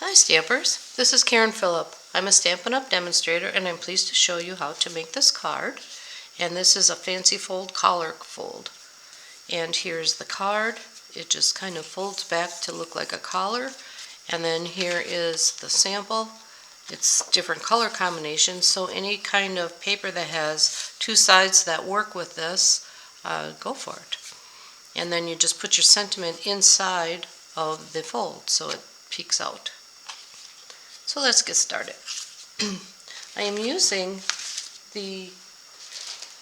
Hi Stampers, this is Karen Phillip. I'm a Stampin' Up Demonstrator and I'm pleased to show you how to make this card. And this is a fancy fold collar fold. And here's the card. It just kind of folds back to look like a collar. And then here is the sample. It's different color combinations, so any kind of paper that has two sides that work with this, go for it. And then you just put your sentiment inside of the fold so it peeks out. So let's get started. I am using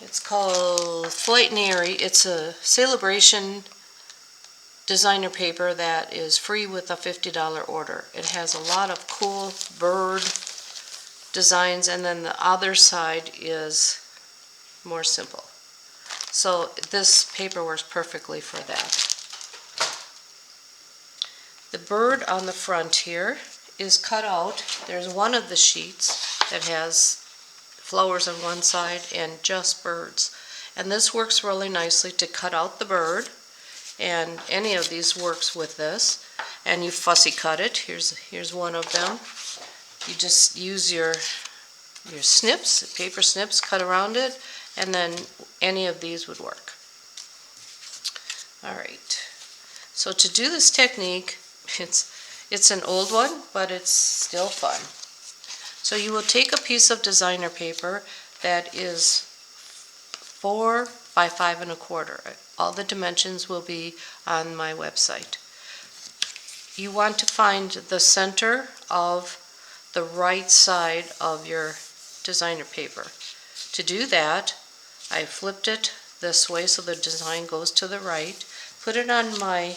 it's called Flight and Airy. It's a celebration designer paper that is free with a $50 order. It has a lot of cool bird designs, and then the other side is more simple. So this paper works perfectly for that. The bird on the front here is cut out. There's one of the sheets that has flowers on one side and just birds. And this works really nicely to cut out the bird, and any of these works with this. And you fussy cut it. Here's one of them. You just use your snips, paper snips, cut around it, and then any of these would work. Alright, so to do this technique, it's an old one, but it's still fun. So you will take a piece of designer paper that is 4 by 5 1/4. All the dimensions will be on my website. You want to find the center of the right side of your designer paper. To do that, I flipped it this way so the design goes to the right. Put it on my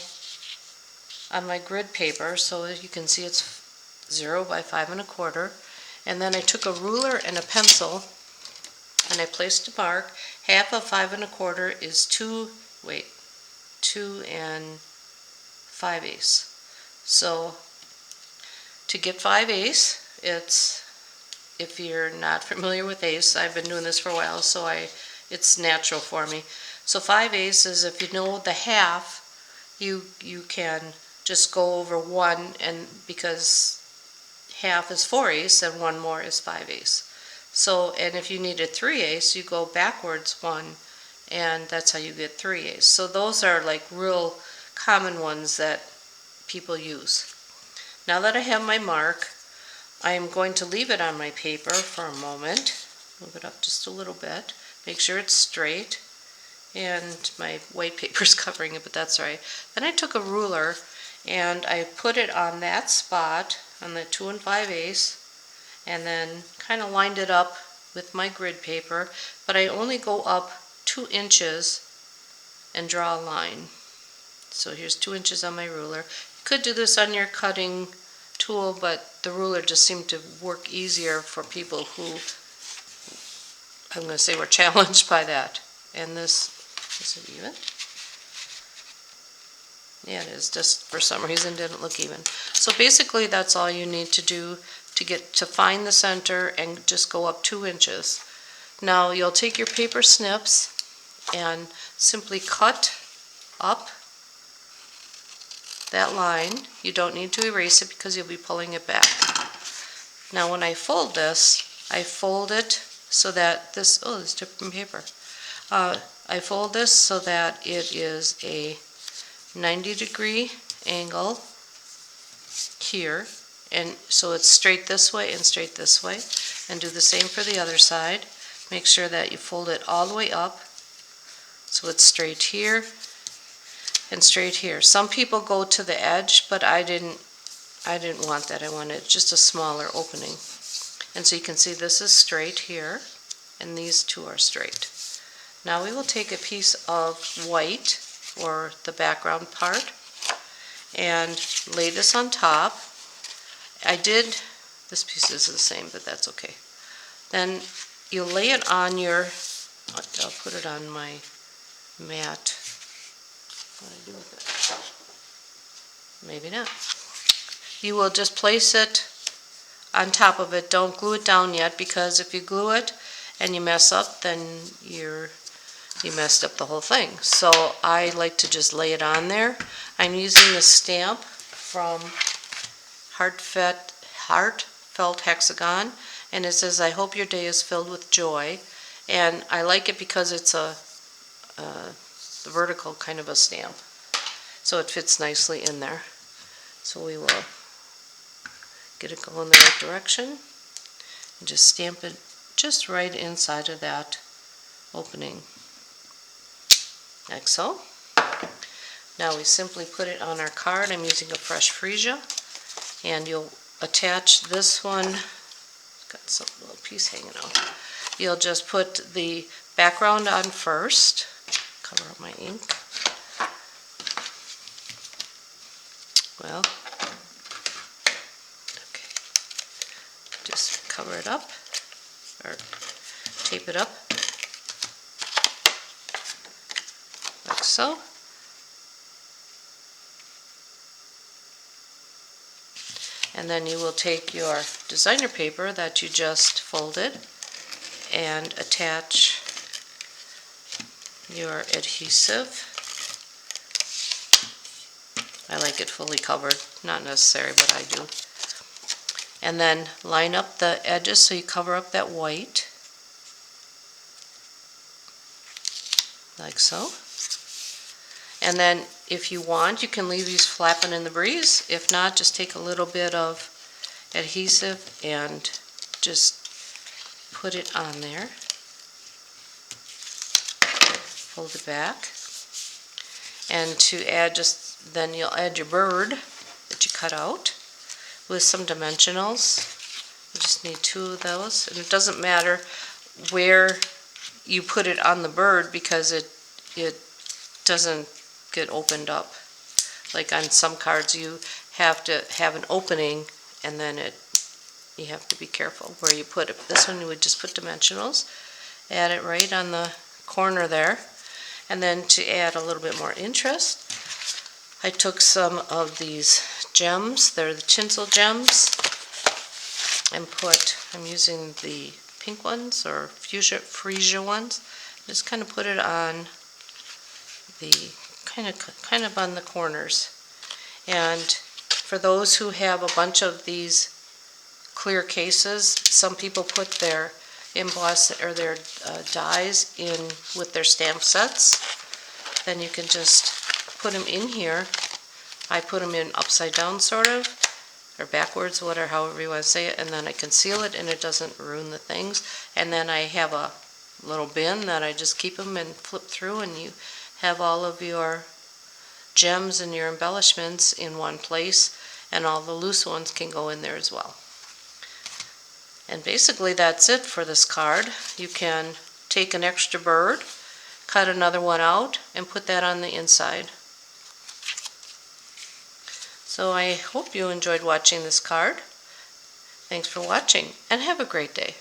grid paper so that you can see it's 0 by 5 1/4. And then I took a ruler and a pencil and I placed a mark. Half of 5 1/4 is 2 5/8. So to get 5/8, if you're not familiar with eighths, I've been doing this for a while, so it's natural for me. So 5/8 is, if you know the half, you can just go over 1, and because half is 4/8 and 1 more is 5/8. So, and if you needed 3/8, you go backwards 1, and that's how you get 3/8. So those are like real common ones that people use. Now that I have my mark, I am going to leave it on my paper for a moment. Move it up just a little bit. Make sure it's straight. And my white paper is covering it, but that's all right. Then I took a ruler and I put it on that spot on the 2 5/8, and then kind of lined it up with my grid paper, but I only go up 2 inches and draw a line. So here's 2 inches on my ruler. You could do this on your cutting tool, but the ruler just seemed to work easier for people who, I'm going to say, were challenged by that. And this, is it even? Yeah, it is. Just for some reason didn't look even. So basically that's all you need to do to find the center, and just go up 2 inches. Now you'll take your paper snips and simply cut up that line. You don't need to erase it because you'll be pulling it back. Now when I fold this, I fold it so that this, oh, there's different paper. I fold this so that it is a 90-degree angle here, and so it's straight this way and straight this way. And do the same for the other side. Make sure that you fold it all the way up so it's straight here and straight here. Some people go to the edge, but I didn't want that. I wanted just a smaller opening. And so you can see this is straight here, and these two are straight. Now we will take a piece of white, or the background part, and lay this on top. This piece is the same, but that's okay. Then you lay it on I'll put it on my mat. What do I do with it? Maybe not. You will just place it on top of it. Don't glue it down yet, because if you glue it and you mess up, then you messed up the whole thing. So I like to just lay it on there. I'm using the stamp from heartfelt hexagon, and it says, "I hope your day is filled with joy." And I like it because it's a vertical kind of a stamp, so it fits nicely in there. So we will get it going the right direction and just stamp it just right inside of that opening, like so. Now we simply put it on our card. I'm using a fresh freesia, and you'll attach this one. Got some little piece hanging out. You'll just put the background on first. Cover up my ink. Well, okay. Just cover it up, or tape it up, like so. And then you will take your designer paper that you just folded and attach your adhesive. I like it fully covered, not necessary, but I do. And then line up the edges so you cover up that white, like so. And then if you want, you can leave these flapping in the breeze. If not, just take a little bit of adhesive and just put it on there. Fold it back. And to add, then you'll add your bird that you cut out with some dimensionals. You just need 2 of those. And it doesn't matter where you put it on the bird because it doesn't get opened up. Like on some cards you have to have an opening, and then you have to be careful where you put it. This one you would just put dimensionals, add it right on the corner there. And then to add a little bit more interest, I took some of these gems, they're the tinsel gems, and I'm using the pink ones or freesia ones, just kind of put it on the kind of on the corners. And for those who have a bunch of these clear cases, some people put their emboss or their dies in with their stamp sets. Then you can just put them in here. I put them in upside down sort of, or backwards, whatever, however you want to say it, and then I conceal it and it doesn't ruin the things. And then I have a little bin that I just keep them and flip through, and you have all of your gems and your embellishments in one place, and all the loose ones can go in there as well. And basically that's it for this card. You can take an extra bird, cut another one out, and put that on the inside. So I hope you enjoyed watching this card. Thanks for watching, and have a great day.